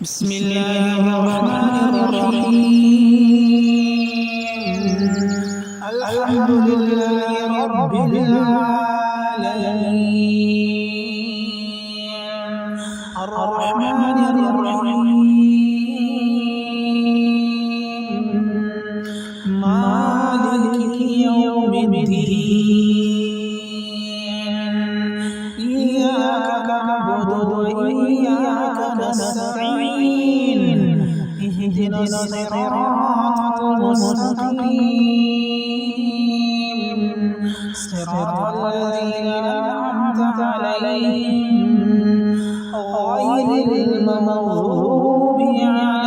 بسم الله الرحمن الرحيم. الحمد لله رب العالمين الرحمن الرحيم مالك يوم الدين إياك نعبد وإياك نستعين اهدنا الصراط المستقيم صراط الذين أنعمت عليهم غير المغضوب عليهم